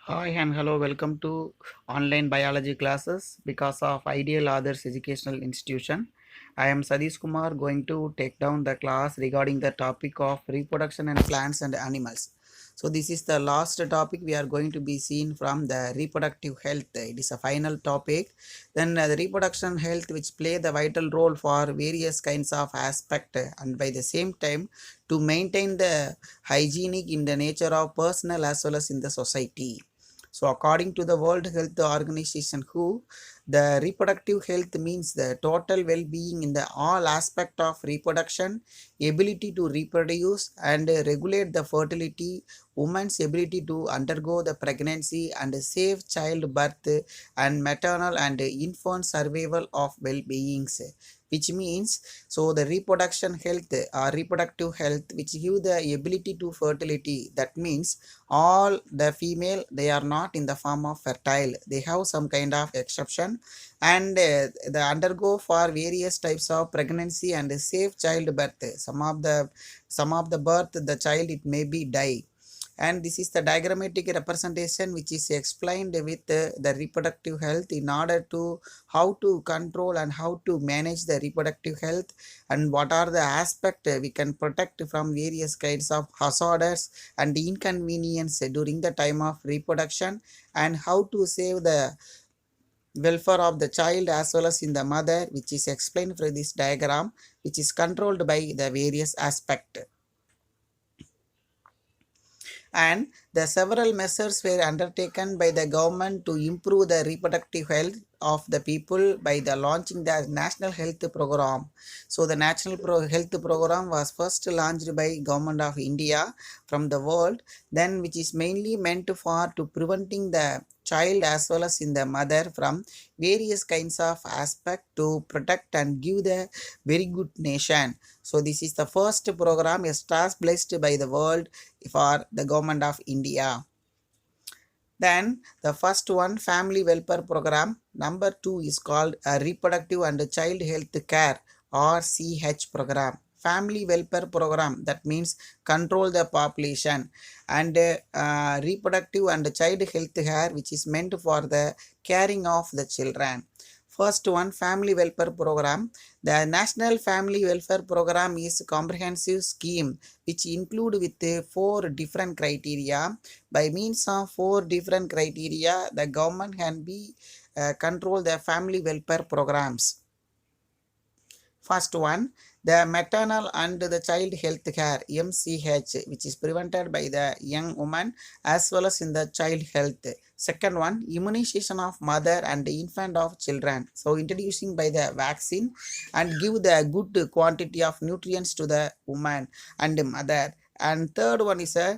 Hi and hello, welcome to online biology classes because of Ideal Others Educational Institution. I am Sadish Kumar going to take down the class regarding the topic of reproduction and plants and animals. So this is the last topic we are going to be seen from the reproductive health. It is a final topic. Then the reproduction health which play the vital role for various kinds of aspect and by the same time to maintain the hygienic in the nature of personal as well as in the society. So, according to the World Health Organization, WHO, the reproductive health means the total well-being in the all aspect of reproduction, ability to reproduce and regulate the fertility, woman's ability to undergo the pregnancy and safe childbirth, and maternal and infant survival of well-beings, which means so the reproduction health or reproductive health which give the ability to fertility. That means all the female they are not in the form of fertile, they have some kind of exception, and they undergo for various types of pregnancy and safe childbirth. Some of the birth the child it may be die, and this is the diagrammatic representation which is explained with the reproductive health in order to how to control and how to manage the reproductive health, and what are the aspects we can protect from various kinds of hazards and inconvenience during the time of reproduction, and how to save the welfare of the child as well as in the mother, which is explained for this diagram, which is controlled by the various aspect. And the several measures were undertaken by the government to improve the reproductive health of the people by the launching the national health program. So the national health program was first launched by government of India from the world, then which is mainly meant for to preventing the child as well as in the mother from various kinds of aspect to protect and give the very good nation. So this is the first program established by the world for the government of India. Then the first one family welfare program. Number two is called a reproductive and child health care or CH program. Family welfare program, that means control the population, and reproductive and child health care which is meant for the caring of the children. First one, family welfare program. The National Family Welfare Program is a comprehensive scheme which include with four different criteria. By means of four different criteria, the government can be control the family welfare programs. First one, the maternal and the child health care MCH, which is prevented by the young woman as well as in the child health. Second one, immunization of mother and infant of children. So introducing by the vaccine and give the good quantity of nutrients to the woman and mother. And third one is a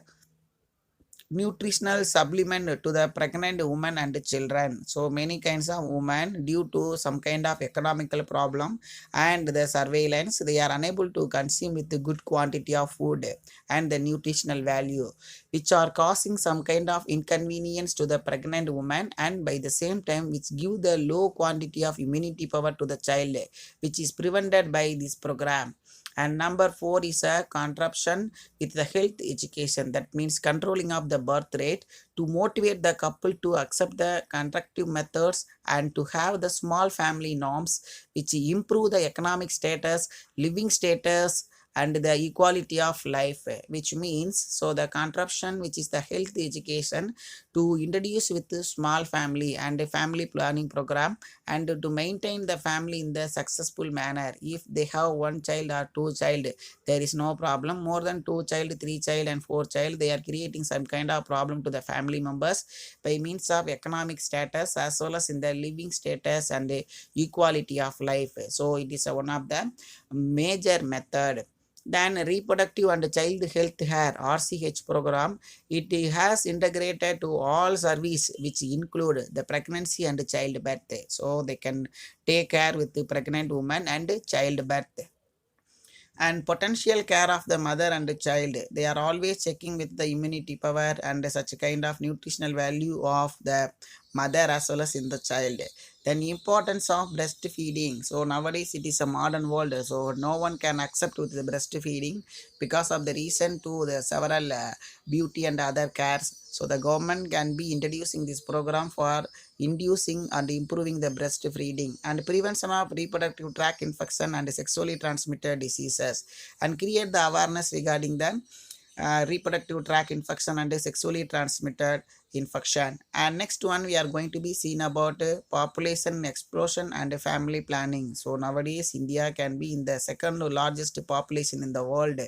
nutritional supplement to the pregnant women and children. So many kinds of women due to some kind of economical problem and the surveillance, they are unable to consume with the good quantity of food and the nutritional value, which are causing some kind of inconvenience to the pregnant woman, and by the same time which give the low quantity of immunity power to the child, which is prevented by this program. And number four is a contraption with the health education, that means controlling of the birth rate to motivate the couple to accept the contraceptive methods and to have the small family norms which improve the economic status, living status, and the equality of life, which means so the contraption which is the health education to introduce with the small family and a family planning program, and to maintain the family in the successful manner. If they have one child or two child, there is no problem. More than two child, three child and four child, they are creating some kind of problem to the family members by means of economic status as well as in the living status and the equality of life. So it is one of the major method. Then reproductive and child health care RCH program, it has integrated to all service which include the pregnancy and childbirth, so they can take care with the pregnant woman and childbirth. And potential care of the mother and the child, they are always checking with the immunity power and such kind of nutritional value of the mother as well as in the child. Then importance of breastfeeding. So nowadays it is a modern world, so no one can accept with the breastfeeding because of the reason to the several beauty and other cares. So the government can be introducing this program for inducing and improving the breastfeeding and prevention of reproductive tract infection and sexually transmitted diseases, and create the awareness regarding the reproductive tract infection and sexually transmitted infection. And next one we are going to be seeing about population explosion and family planning. So nowadays India can be in the second largest population in the world.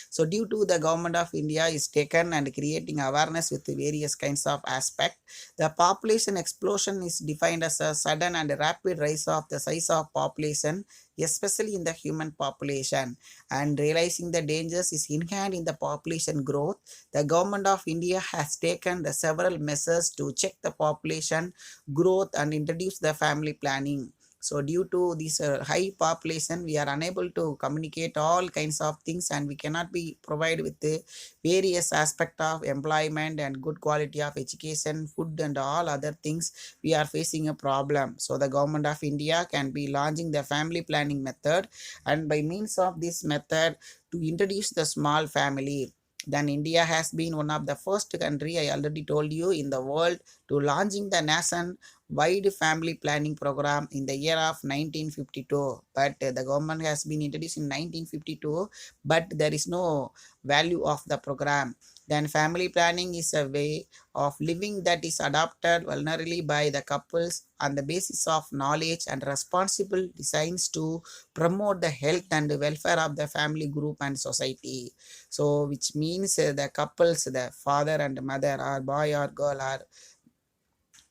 So due to the government of India is taken and creating awareness with various kinds of aspect, the population explosion is defined as a sudden and rapid rise of the size of population, especially in the human population. And realizing the dangers is inherent in the population growth, the government of India has taken the several measures to check the population growth and introduce the family planning. So due to this high population, we are unable to communicate all kinds of things, and we cannot be provided with the various aspect of employment and good quality of education, food and all other things. We are facing a problem. So the government of India can be launching the family planning method, and by means of this method to introduce the small family. Then India has been one of the first country, I already told you, in the world to launching the nation wide family planning program in the year of 1952. But the government has been introduced in 1952, but there is no value of the program. Then family planning is a way of living that is adopted vulnerably by the couples on the basis of knowledge and responsible designs to promote the health and welfare of the family group and society. So which means the couples, the father and mother, or boy or girl, or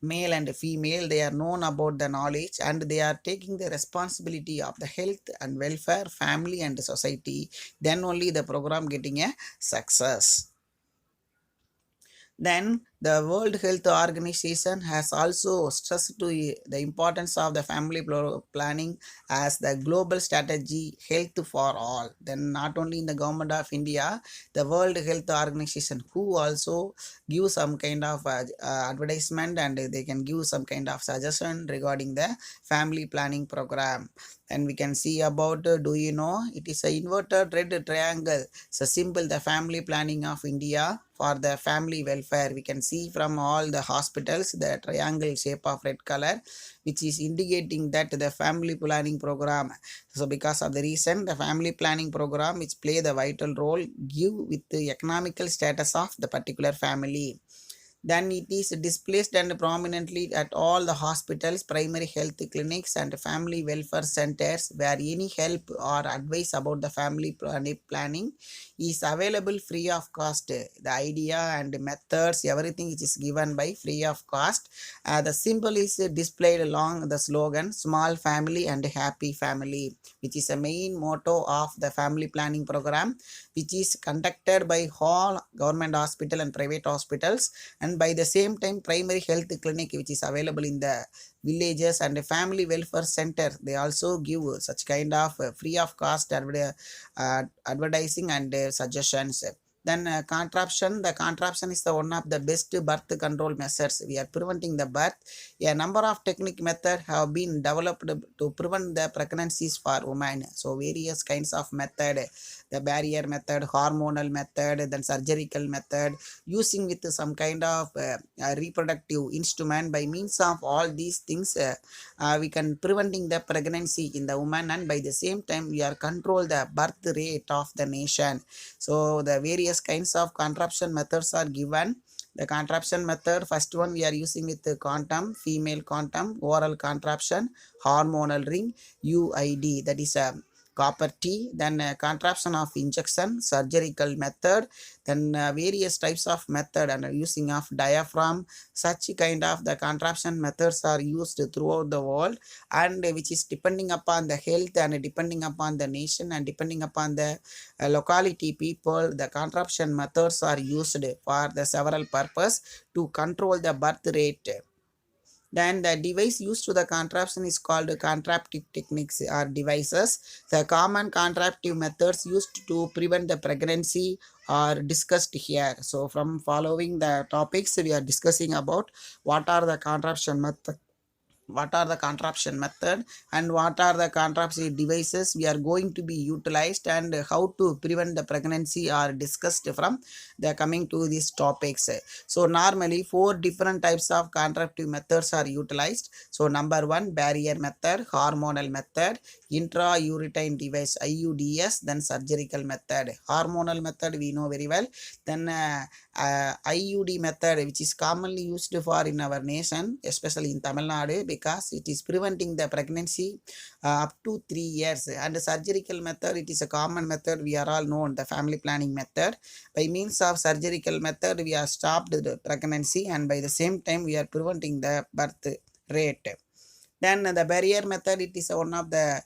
male and female, they are known about the knowledge and they are taking the responsibility of the health and welfare family and society, then only the program getting a success. Then the World Health Organization has also stressed to the importance of the family planning as the global strategy health for all. Then not only in the government of India, the World Health Organization who also give some kind of advertisement, and they can give some kind of suggestion regarding the family planning program. And we can see about do you know it is a inverted red triangle. It's a symbol the family planning of India for the family welfare. We can see from all the hospitals the triangle shape of red color, which is indicating that the family planning program. So because of the reason the family planning program which play the vital role give with the economical status of the particular family. Then it is displaced and prominently at all the hospitals, primary health clinics and family welfare centers where any help or advice about the family planning is available free of cost. The idea and methods, everything is given by free of cost. The symbol is displayed along the slogan small family and happy family, which is a main motto of the family planning program, which is conducted by all government hospital and private hospitals, and by the same time primary health clinic which is available in the villages and family welfare center. They also give such kind of free of cost advertising and suggestions. Then contraption, the contraption is the one of the best birth control measures. We are preventing the birth. A number of technique method have been developed to prevent the pregnancies for women. So various kinds of method, the barrier method, hormonal method, then surgical method, using with some kind of reproductive instrument. By means of all these things we can preventing the pregnancy in the woman, and by the same time we are control the birth rate of the nation. So the various kinds of contraption methods are given. The contraption method, first one we are using with the condom, female condom, oral contraption, hormonal ring, UID, that is a copper T. Then contraption of injection, surgical method, then various types of method and using of diaphragm. Such kind of the contraption methods are used throughout the world, and which is depending upon the health and depending upon the nation and depending upon the locality people. The contraption methods are used for the several purpose to control the birth rate. Then the device used to the contraption is called contraceptive techniques or devices. The common contraceptive methods used to prevent the pregnancy are discussed here. So from following the topics we are discussing about what are the contraception method, what are the contraption method, and what are the contraceptive devices we are going to be utilized, and how to prevent the pregnancy are discussed from the coming to these topics. So normally four different types of contraceptive methods are utilized. So number one, barrier method, hormonal method, intrauterine device IUDs, then surgical method. Hormonal method we know very well. Then IUD method, which is commonly used for in our nation, especially in Tamil Nadu, because it is preventing the pregnancy up to 3 years. And the surgical method, it is a common method we are all known, the family planning method. By means of surgical method, we are stopped the pregnancy, and by the same time we are preventing the birth rate. Then the barrier method, it is one of the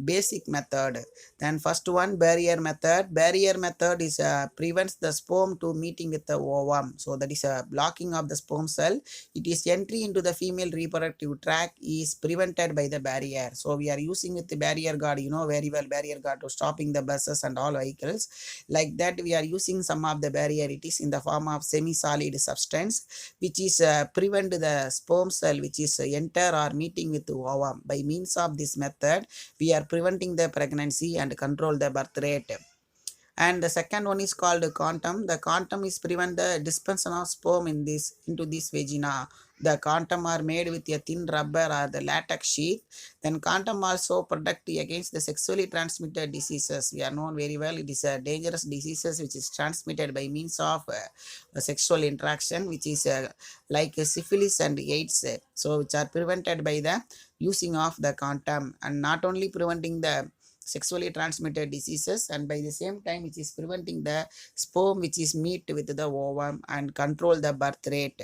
basic method. Then first one, barrier method. Barrier method is prevents the sperm to meeting with the ovum. So that is a blocking of the sperm cell. It is entry into the female reproductive tract is prevented by the barrier. So we are using with the barrier guard, you know very well, barrier guard to stopping the buses and all vehicles. Like that we are using some of the barrier. It is in the form of semi-solid substance which is prevent the sperm cell which is enter or meeting with the ovum. By means of this method we are preventing the pregnancy and control the birth rate. And the second one is called quantum. The quantum is prevent the dispersion of sperm in this into this vagina. The quantum are made with a thin rubber or the latex sheath. Then quantum also protect against the sexually transmitted diseases. We are known very well. It is a dangerous diseases which is transmitted by means of sexual interaction, which is like syphilis and AIDS. So which are prevented by the using of the quantum, and not only preventing the sexually transmitted diseases, and by the same time it is preventing the sperm which is meet with the ovum and control the birth rate.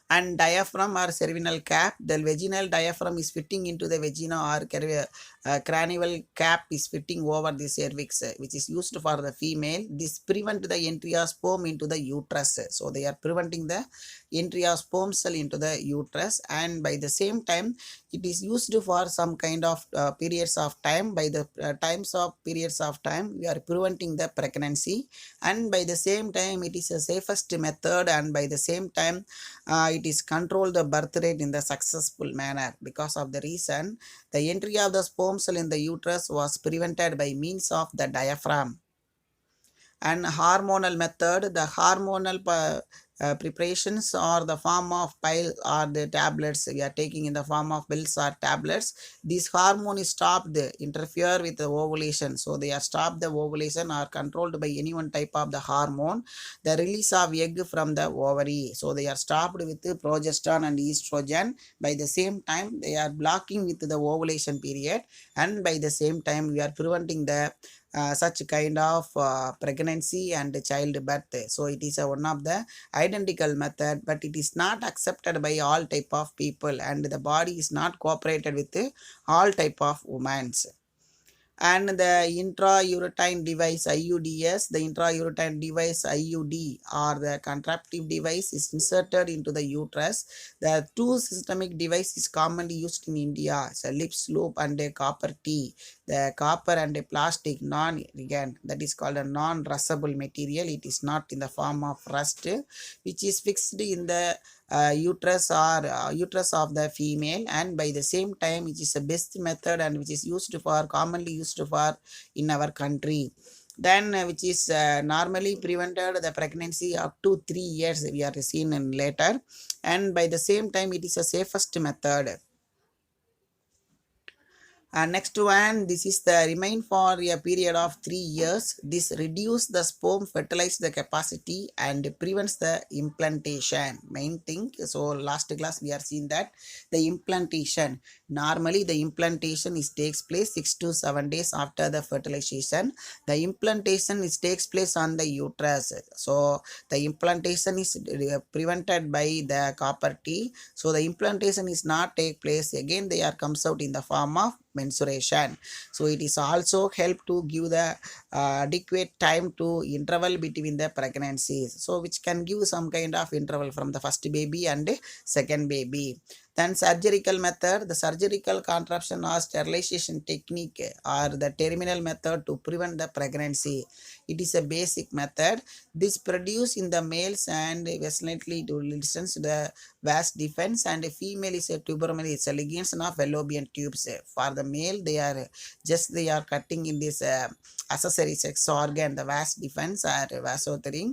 And diaphragm or cervical cap, the vaginal diaphragm is fitting into the vagina, or cranial cap is fitting over the cervix, which is used for the female. This prevent the entry of sperm into the uterus. So they are preventing the entry of sperm cell into the uterus, and by the same time it is used for some kind of periods of time. By the times of periods of time we are preventing the pregnancy, and by the same time it is a safest method, and by the same time it is control the birth rate in the successful manner. Because of the reason the entry of the sperm cell in the uterus was prevented by means of the diaphragm. And hormonal method, the hormonal preparations or the form of pill or the tablets we are taking in the form of pills or tablets. This hormone is stopped interfere with the ovulation, so they are stopped the ovulation or controlled by any one type of the hormone, the release of egg from the ovary. So they are stopped with the progesterone and estrogen. By the same time they are blocking with the ovulation period, and by the same time we are preventing the such kind of pregnancy and childbirth. So it is one of the identical method, but it is not accepted by all type of people, and the body is not cooperated with all type of women. And the intrauterine device IUDs, the intrauterine device IUD or the contraceptive device is inserted into the uterus. The two systemic device is commonly used in India. It's a lips loop and a copper T. The copper and a plastic again that is called a non-rustable material. It is not in the form of rust, which is fixed in the uterus or uterus of the female, and by the same time which is the best method and which is used for commonly used for in our country. Then which is normally prevented the pregnancy up to 3 years we are seen in later, and by the same time it is a safest method. Next one, this is the remain for a period of 3 years. This reduce the sperm fertilize the capacity and prevents the implantation. Main thing. So last class we are seeing that the implantation. Normally the implantation is takes place 6 to 7 days after the fertilization. The implantation is takes place on the uterus. So the implantation is prevented by the copper T. So the implantation is not take place again. They are comes out in the form of menstruation. So it is also help to give the adequate time to interval between the pregnancies, so which can give some kind of interval from the first baby and second baby. Then surgical method, the surgical contraception or sterilization technique or the terminal method to prevent the pregnancy. It is a basic method. This produce in the males and vaginally to listens to the vas defense, and female is a tubercle, it's a ligation of fallopian tubes. For the male, they are cutting in this accessory sex organ, the vas defense or vasotering.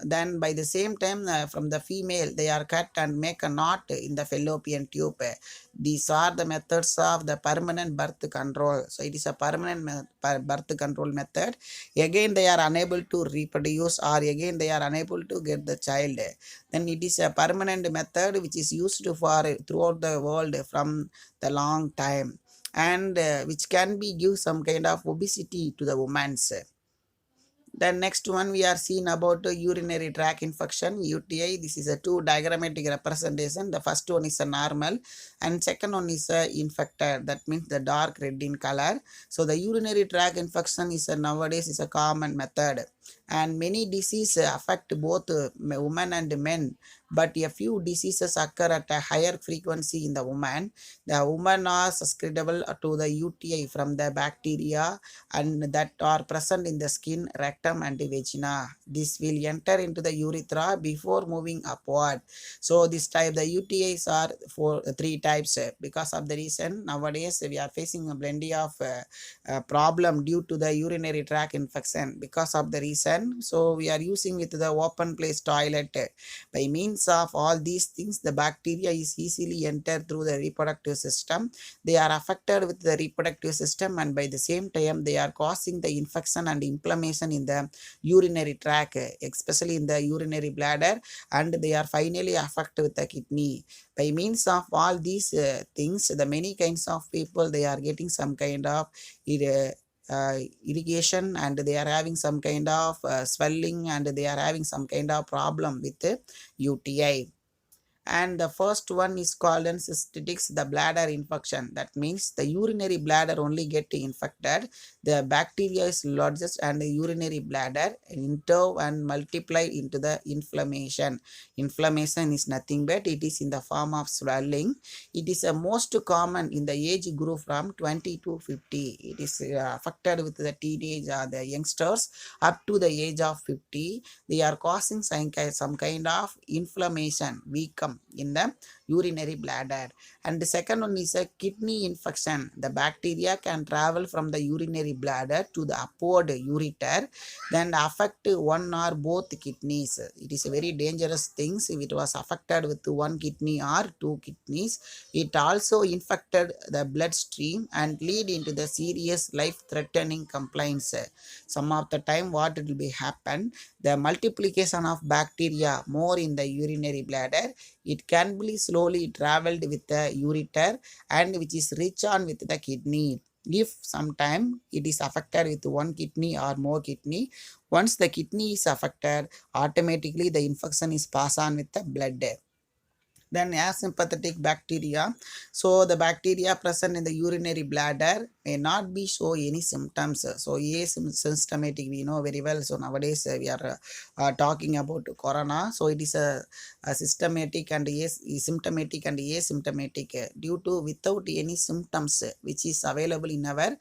Then by the same time, from the female, they are cut and make a knot in the fallopian tube. These are the methods of the permanent birth control. So it is a permanent birth control method. Again, they are unable to reproduce, or again they are unable to get the child. Then it is a permanent method which is used for throughout the world from the long time, and which can be give some kind of obesity to the woman's. The next one we are seeing about urinary tract infection, UTI. This is a two diagrammatic representation. The first one is a normal and second one is a infected. That means the dark red in color. So the urinary tract infection is nowadays is a common method, and many diseases affect both women and men, but a few diseases occur at a higher frequency in the woman. The women are susceptible to the UTI from the bacteria and that are present in the skin, rectum and vagina. This will enter into the urethra before moving upward. So this type, the UTIs are for three types. Because of the reason nowadays we are facing a plenty of problem due to the urinary tract infection. Because of the reason, so we are using with the open place toilet. By means of all these things, the bacteria is easily enter through the reproductive system. They are affected with the reproductive system, and by the same time they are causing the infection and inflammation in the urinary tract, especially in the urinary bladder, and they are finally affected with the kidney. By means of all these things, the many kinds of people, they are getting some kind of irrigation, and they are having some kind of swelling, and they are having some kind of problem with UTI. And the first one is called as cystitis, the bladder infection. That means the urinary bladder only get infected. The bacteria is lodged and the urinary bladder enter and multiply into the inflammation. Inflammation is nothing but it is in the form of swelling. It is most common in the age group from 20 to 50. It is affected with the teenage or the youngsters up to the age of 50. They are causing some kind of inflammation, weaken in the urinary bladder. And the second one is a kidney infection. The bacteria can travel from the urinary bladder to the upward ureter, then affect one or both kidneys. It is a very dangerous thing if it was affected with one kidney or two kidneys. It also infected the bloodstream and lead into the serious life-threatening complaints. Some of the time what it will be happen, the multiplication of bacteria more in the urinary bladder, it can be slowly traveled with the ureter and which is rich on with the kidney. If sometime it is affected with one kidney or more kidney, once the kidney is affected, automatically the infection is passed on with the blood. Then asymptomatic bacteria. So the bacteria present in the urinary bladder may not be show any symptoms. So asymptomatic we know very well. So nowadays we are talking about corona. So it is a systematic and symptomatic and asymptomatic due to without any symptoms which is available in our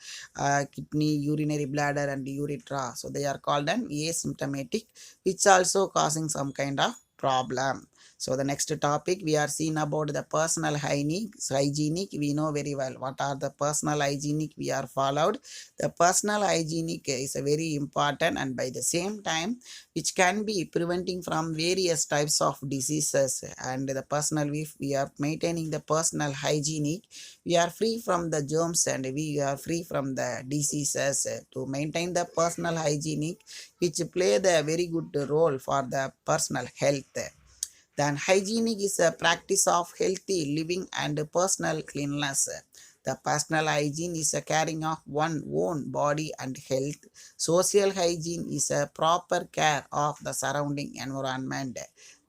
kidney, urinary bladder and urethra. So they are called an asymptomatic, which also causing some kind of problem. So the next topic we are seeing about the personal hygienic. We know very well what are the personal hygienic we are followed. The personal hygienic is a very important, and by the same time which can be preventing from various types of diseases. And the personal, if we are maintaining the personal hygienic, we are free from the germs and we are free from the diseases. To maintain the personal hygienic, which play the very good role for the personal health. Then hygienic is a practice of healthy living and personal cleanliness. The personal hygiene is a caring of one's own body and health. Social hygiene is a proper care of the surrounding environment.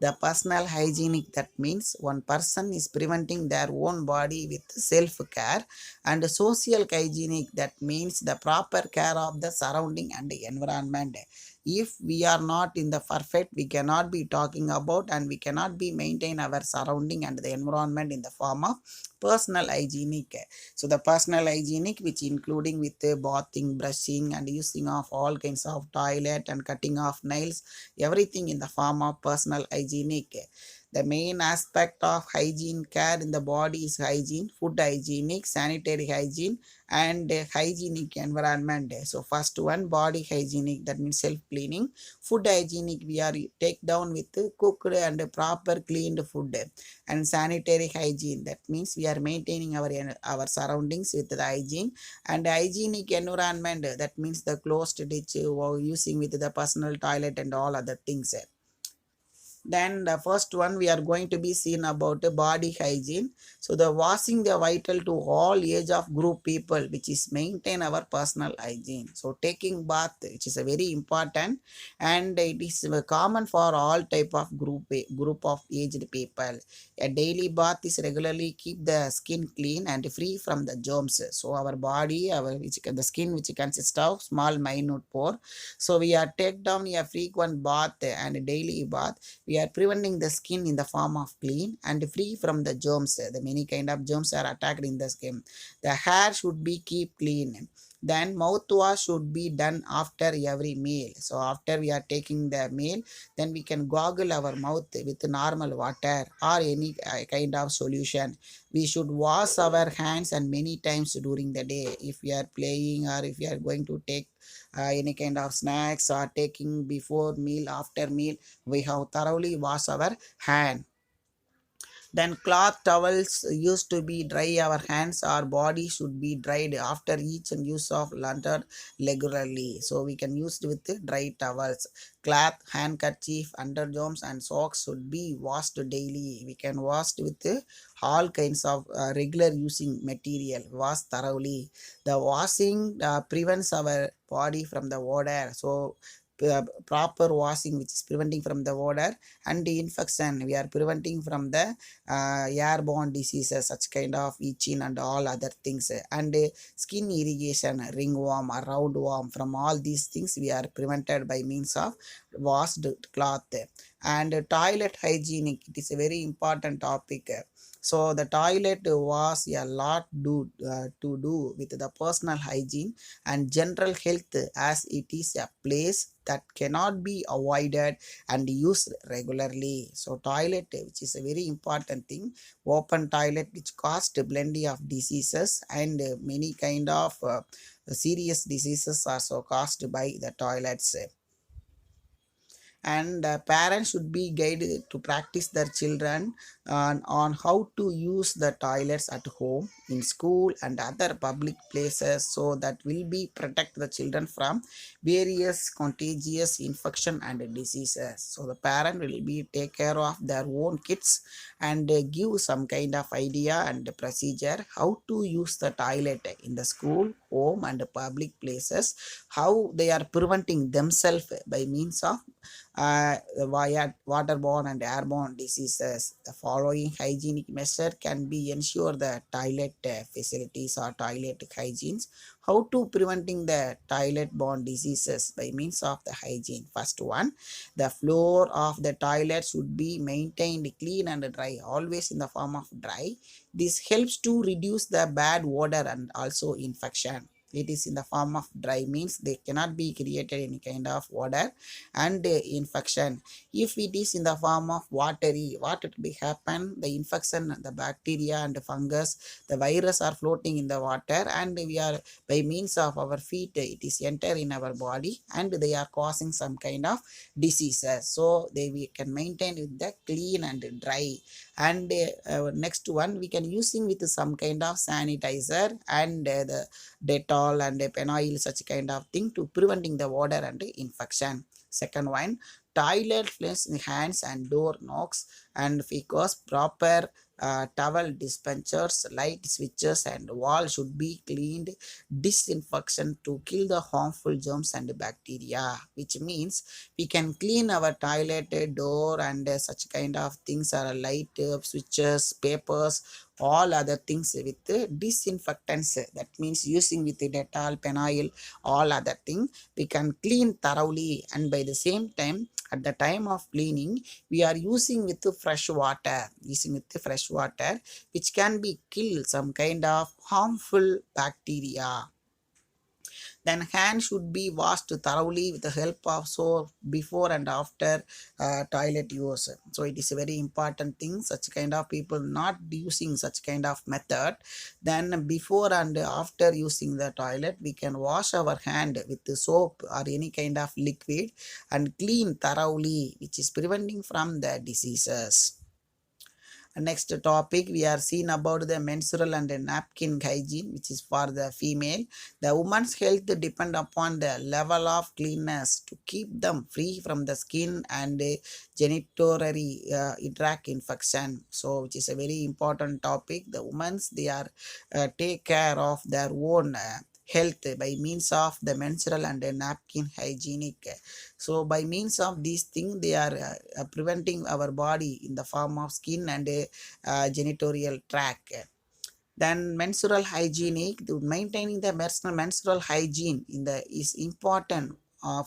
The personal hygienic, that means one person is preventing their own body with self care, and social hygienic, that means the proper care of the surrounding and the environment. If we are not in the perfect, we cannot be talking about and we cannot be maintain our surrounding and the environment in the form of personal hygienic. So the personal hygienic, which including with bathing, brushing and using of all kinds of toilet and cutting of nails, everything in the form of personal hygienic. The main aspect of hygiene care in the body is hygiene, food hygienic, sanitary hygiene, and hygienic environment. So first one, body hygienic, that means self cleaning. Food hygienic, we are take down with cooked and proper cleaned food. And sanitary hygiene, that means we are maintaining our surroundings with the hygiene. And hygienic environment, that means the closed ditch or using with the personal toilet and all other things. Then the first one we are going to be seen about the body hygiene. So the washing the vital to all age of group people, which is maintain our personal hygiene. So taking bath, which is a very important, and it is common for all type of group of aged people. A daily bath is regularly keep the skin clean and free from the germs. So our body, the skin which consists of small minute pore. So we are take down a frequent bath and daily bath. We are preventing the skin in the form of clean and free from the germs. The many kind of germs are attacked in the skin. The hair should be keep clean. Then mouthwash should be done after every meal. So after we are taking the meal, then we can gargle our mouth with normal water or any kind of solution. We should wash our hands and many times during the day. If we are playing or if we are going to take any kind of snacks or taking before meal, after meal, we have thoroughly washed our hand. Then cloth towels used to be dry our hands or body should be dried after each and use of lantern regularly. So we can use it with the dry towels. Cloth, handkerchief, underarms and socks should be washed daily. We can wash with all kinds of regular using material. Wash thoroughly. The washing prevents our body from the odor. So proper washing, which is preventing from the odor and the infection, we are preventing from the airborne diseases such kind of itching and all other things, and skin irrigation, ringworm or roundworm, from all these things we are prevented by means of washed cloth. And toilet hygienic, it is a very important topic. So the toilet was a lot to do with the personal hygiene and general health, as it is a place that cannot be avoided and used regularly. So toilet, which is a very important thing, open toilet which cause plenty of diseases, and many kind of serious diseases are so caused by the toilets. And parents should be guided to practice their children on how to use the toilets at home, in school and other public places, so that will be protect the children from various contagious infection and diseases. So the parent will be take care of their own kids and give some kind of idea and procedure how to use the toilet in the school, home and public places, how they are preventing themselves by means of waterborne and airborne diseases. The following hygienic measure can be ensure the toilet facilities or toilet hygienes. How to preventing the toilet borne diseases by means of the hygiene. First one, the floor of the toilet should be maintained clean and dry, always in the form of dry. This helps to reduce the bad odor and also infection. It is in the form of dry, means they cannot be created any kind of odor and infection. If it is in the form of watery, what it will happen, the infection, the bacteria and the fungus, the virus are floating in the water, and we are by means of our feet, it is enter in our body and they are causing some kind of diseases. So we can maintain with the clean and dry. And next one, we can using with some kind of sanitizer and the Dettol and penoil, such kind of thing, to preventing the odor and infection. Second one, toilet cleans hands and door knocks, and because proper towel dispensers, light switches, and wall should be cleaned. Disinfection to kill the harmful germs and bacteria, which means we can clean our toilet door and such kind of things are light switches, papers, all other things with disinfectants. That means using with Dettol, Penoil, all other thing we can clean thoroughly, and by the same time at the time of cleaning we are using with fresh water which can be kill some kind of harmful bacteria. Then hands should be washed thoroughly with the help of soap before and after toilet use. So it is a very important thing. Such kind of people not using such kind of method. Then before and after using the toilet, we can wash our hand with the soap or any kind of liquid and clean thoroughly, which is preventing from the diseases. Next topic we are seeing about the menstrual and napkin hygiene, which is for the female. The woman's health depend upon the level of cleanness to keep them free from the skin and genitourinary tract infection. So which is a very important topic. The women's they are take care of their own health by means of the menstrual and napkin hygienic. So by means of these things they are preventing our body in the form of skin and genitorial tract. Then menstrual hygienic, maintaining the menstrual hygiene in the is important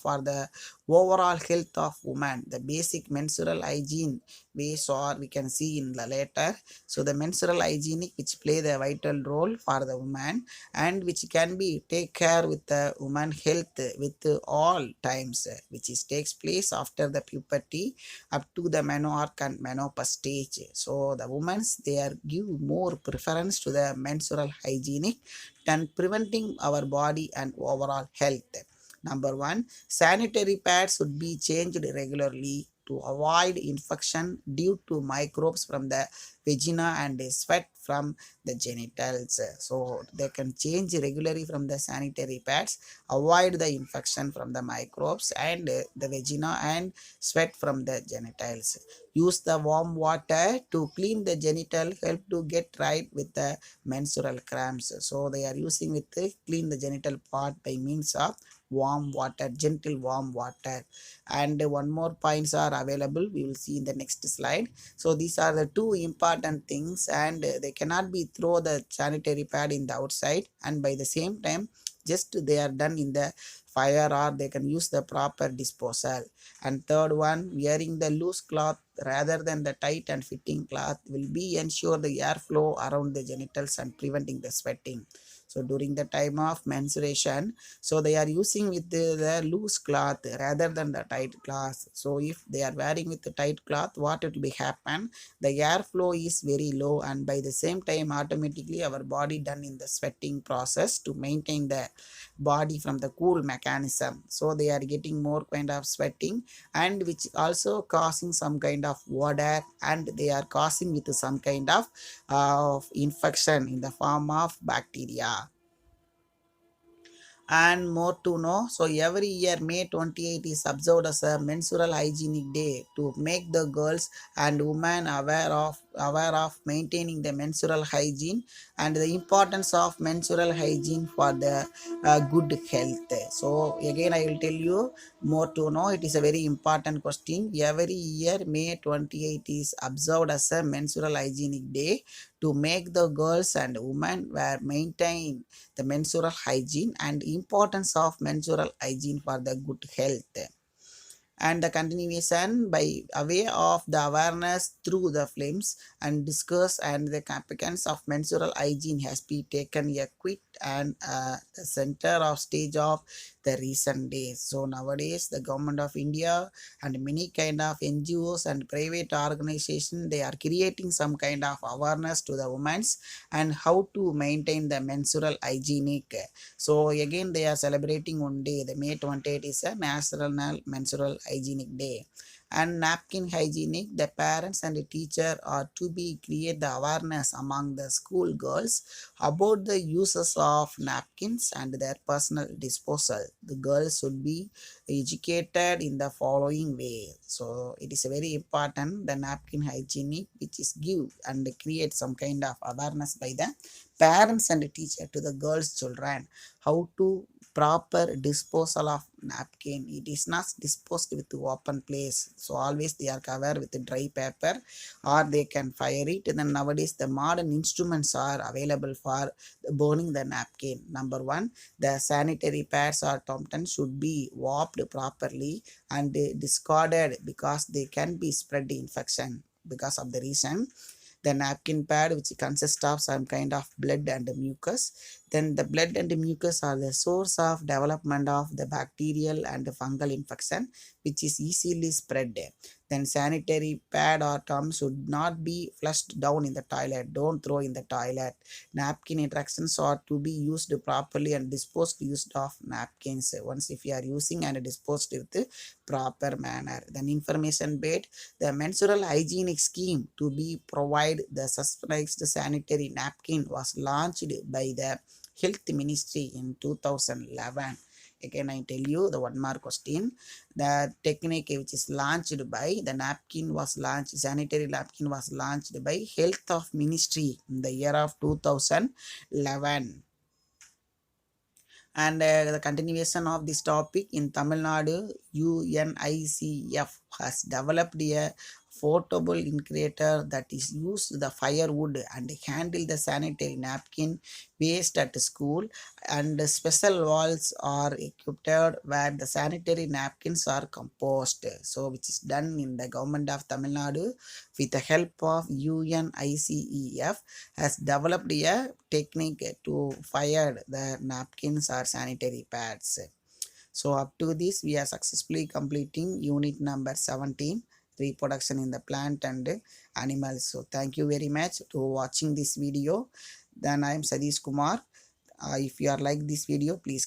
for the overall health of woman. The basic menstrual hygiene ways or we can see in the later. So the menstrual hygienic which play the vital role for the woman and which can be take care with the woman health with all times, which is takes place after the puberty up to the menarche and menopause stage. So the women's they are give more preference to the menstrual hygienic than preventing our body and overall health. Number one, sanitary pads should be changed regularly to avoid infection due to microbes from the vagina and sweat from the genitals. So they can change regularly from the sanitary pads, avoid the infection from the microbes and the vagina and sweat from the genitals. Use the warm water to clean the genital, help to get right with the menstrual cramps. So they are using with the clean the genital part by means of warm water, gentle warm water. And one more points are available, we will see in the next slide. So these are the two important things and they cannot be throw the sanitary pad in the outside, and by the same time just they are done in the fire or they can use the proper disposal. And third one, wearing the loose cloth rather than the tight and fitting cloth will be ensure the airflow around the genitals and preventing the sweating. So during the time of menstruation, so they are using with the loose cloth rather than the tight cloth. So if they are wearing with the tight cloth, what it will be happen, the airflow is very low and by the same time automatically our body done in the sweating process to maintain the body from the cool mechanism. So they are getting more kind of sweating and which also causing some kind of odor and they are causing with some kind of infection in the form of bacteria. And more to know, so every year May 28 is observed as a menstrual hygienic day to make the girls and women aware of maintaining the menstrual hygiene and the importance of menstrual hygiene for the good health. So again I will tell you more to know, it is a very important question. Every year May 28 is observed as a menstrual hygienic day to make the girls and women were maintain the menstrual hygiene and importance of menstrual hygiene for the good health. And the continuation by way of the awareness through the films and discuss and the competence of menstrual hygiene has been taken a quit and the center of stage of the recent days. So nowadays the government of India and many kind of NGOs and private organizations they are creating some kind of awareness to the women and how to maintain the menstrual hygienic. So again they are celebrating one day, the May 28 is a National Menstrual Hygienic Day. And napkin hygienic, the parents and the teacher are to be create the awareness among the school girls about the uses of napkins and their personal disposal. The girls should be educated in the following way. So it is very important the napkin hygienic, which is give and create some kind of awareness by the parents and the teacher to the girls children how to proper disposal of napkin. It is not disposed with the open place, so always they are covered with the dry paper or they can fire it. And then nowadays the modern instruments are available for burning the napkin. Number one, the sanitary pads or tomtons should be wiped properly and discarded because they can be spread infection. Because of the reason, the napkin pad which consists of some kind of blood and mucus, then the blood and mucus are the source of development of the bacterial and fungal infection which is easily spread. Then sanitary pad or towel should not be flushed down in the toilet. Don't throw in the toilet. Napkin interactions are to be used properly and disposed used of napkins once if you are using and disposed with the proper manner. Then information bit, the menstrual hygienic scheme to be provide the subsidized sanitary napkin was launched by the Health Ministry in 2011. Again, I tell you the one more question. The technique which is launched by the napkin was launched, sanitary napkin was launched by Health of Ministry in the year of 2011. And the continuation of this topic in Tamil Nadu, UNICEF has developed a portable incinerator that is used the firewood and handle the sanitary napkin waste at school, and special walls are equipped where the sanitary napkins are composed. So which is done in the government of Tamil Nadu with the help of UNICEF has developed a technique to fire the napkins or sanitary pads. So up to this we are successfully completing unit number 17, reproduction in the plant and animals. So thank you very much to watching this video. Then I am Sadish Kumar. If you are like this video, please